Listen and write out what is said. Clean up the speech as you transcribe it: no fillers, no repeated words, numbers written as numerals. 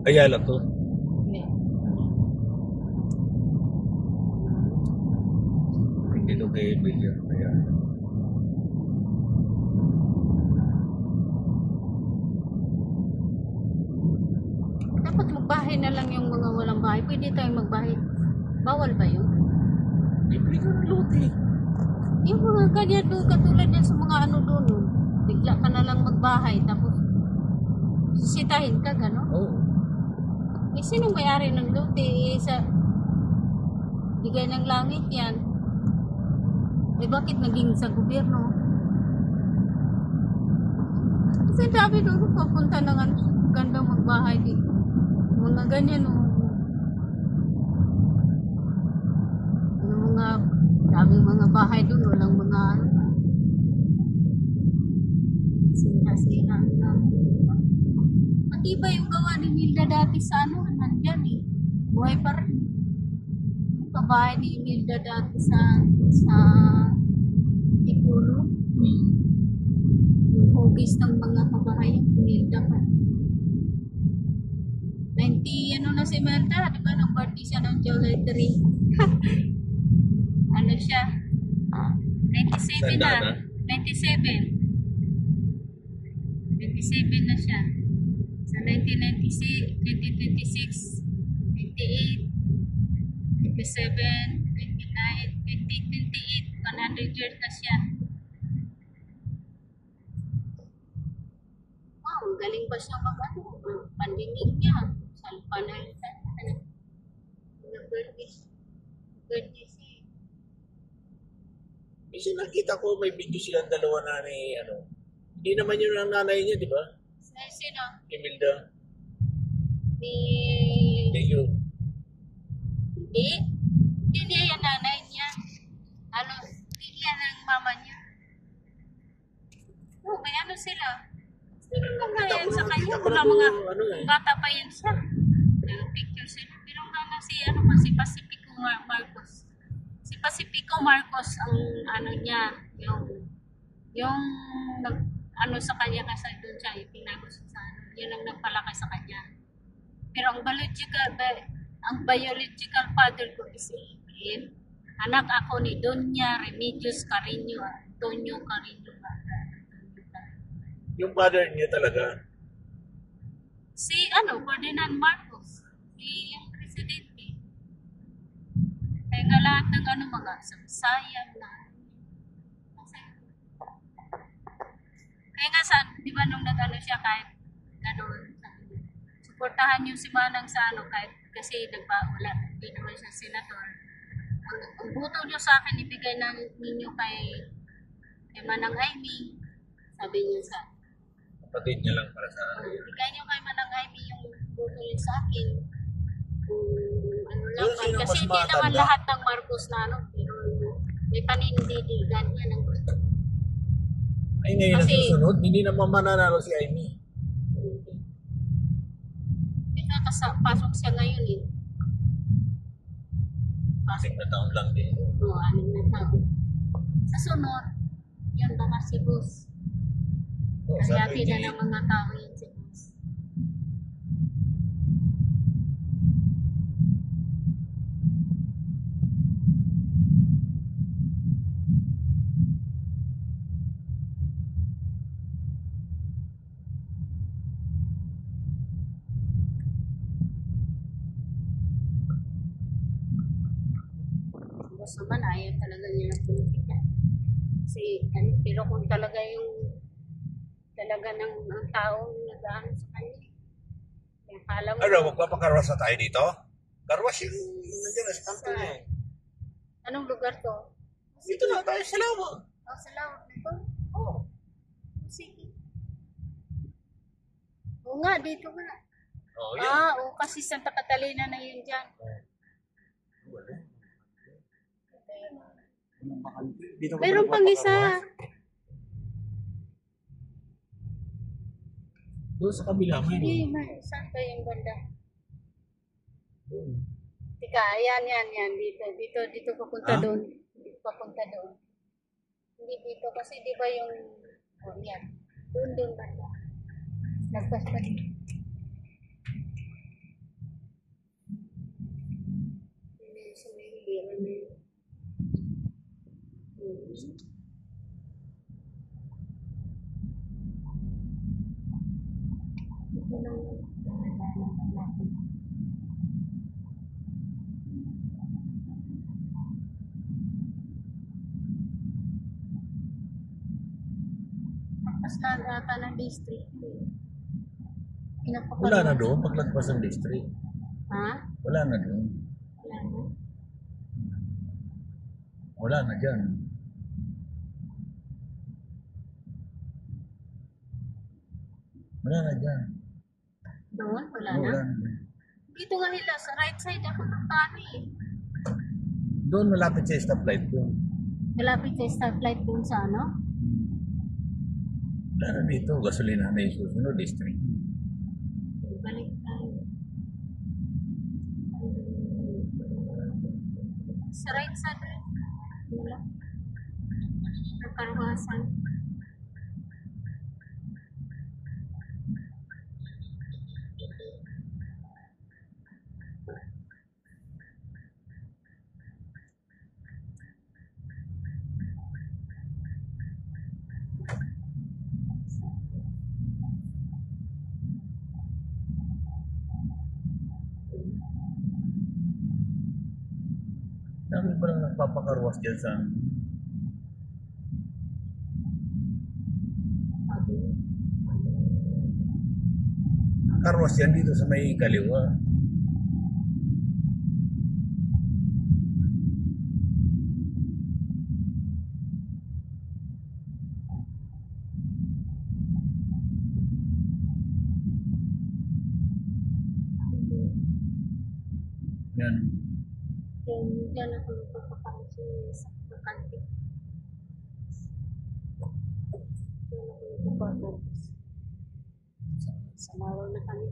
Ayala to. Hindi. Hindi to kay Bilya. Ayala. Dapat magbahay na lang yung mga walang bahay. Pwede tayong magbahay. Bawal ba yun? Bibili ka ng lote. Yung mga kanya doon, katulad yan sa mga ano doon. Oh. Bigla ka na lang magbahay. Tapos, sisitahin ka, gano'n? Oo. Eh, sinong may-ari ng lote? Eh, sa bigay ng langit yan. Eh, bakit naging sa gobyerno? Kasi dami doon, papunta ng ano, gandang magbahay dito. Mga ganyan, oh. Yung mga, daming mga bahay doon, walang mga ano. Sina-sina. Matibay yung gawa ni Milda dati sa ano, nandyan eh. Buhay pa rin. Yung kabahay ni Milda dati sa Tikulo. Yung hugis ng mga kabahay, Milda pa. 90, ano na si Milda, di ba? Nang birthday siya ng July 3. Ano siya? 97 Tanda na. na? 97. 27 na siya. Sa 1996, 2026, 28, 27, 29, 2028, 100 years na siya. Wow, galing pa siya mag-ano, pandinig niya. Salpa na yun sa birthday siya. Kasi nakita ko may video silang dalawa na ni ano. Hindi naman yun ang nanay niya, di ba? Sino? Imelda. Ni... Hindi yun. Hindi. Hindi niya yung nanay niya. Ano, hindi yan ang mama niya. Oh, may ano sila. Sino mga yan sa kanya? Wala mga ano eh. bata pa yan siya. Yung picture sila. Pero nga si ano pa, si Pacifico Marcos. Si Pacifico Marcos ang ano niya, yung nag, ano sa kanya kasi doon siya, ipinagos sa ano, yun ang nagpalaki sa kanya. Pero ang biological father ko is Ibrahim. Anak ako ni Doña Remedios Carino, Antonio Carino. Yung father niya talaga. Si ano, Ferdinand Marcos, si yung presidente. Kaya nga lahat ng ano mga saysayang na. Kaya nga sa, di ba nung nag-ano siya kahit gano'n, suportahan yung si Manang sa ano kahit kasi wala, hindi naman siya senator. Ang buto nyo sa akin ibigay ninyo kay Manang Aimee, sabi niya sa Kapatid niya lang para sa ano. ibigay nyo kay Manang Aimee yung buto niyo sa akin. Ano lang, Pero sino kasi mas hindi naman matanda? lahat ng Marcos na ano, pero may panindidigan yan ng gusto. Ay, ngayon ang Kasi- susunod, hindi naman mananalo si Amy. Ito, pasok siya ngayon eh. Pasok. 6 na taon lang din. Oo, 6 na taon. Sa sunod, yan baka si Boss. Oh, Kayati na sabi ng mga tao yan si Boss. Boss naman, ayaw talaga niya ng politika. Kasi, ano, pero kung talaga yung talaga ng ang taong nag-ano sa kanya. Kaya kala mo, Ano, magpapakarwas na tayo dito? Karwas yung nandiyan sa kanto niya. anong lugar to? Dito na tayo sa lawa. Oh, salamat nito. Oo. Sige. Oo nga, dito nga. Oh, yan. Oo, kasi Santa Catalina na yun dyan. Dito ka Meron ba pang isa. Doon sa kabila mo Hindi, yun. saan ba yung banda? Tika, yan, dito papunta Ah? doon. Dito papunta doon. Hindi dito, kasi di ba yung, oh, yan. Doon banda. Nagpas pa dito. sa may hilera na yun. Ito lang yung pinagdaanan natin. Tapos ata ng district. Wala na doon, paglagpas ng district. Ha? Wala na doon. Wala na. Wala na dyan. Wala na dyan. Doon? Wala na. Wala na. Dito nga hila, sa right side ako ng tani eh. Doon malapit sa stoplight doon. Malapit sa stoplight doon sa ano? Wala na dito, gasolina na yung susunod district. Balik tayo. Sa right side rin. Wala. Nagkarugasan. Dami pa lang nagpapakarwas dyan sa karwas yan dito sa may kaliwa. Yan. Yan ako nagpapakarwas sa bakante. Yan ako nagpapakarwas. Sa laraw na kami.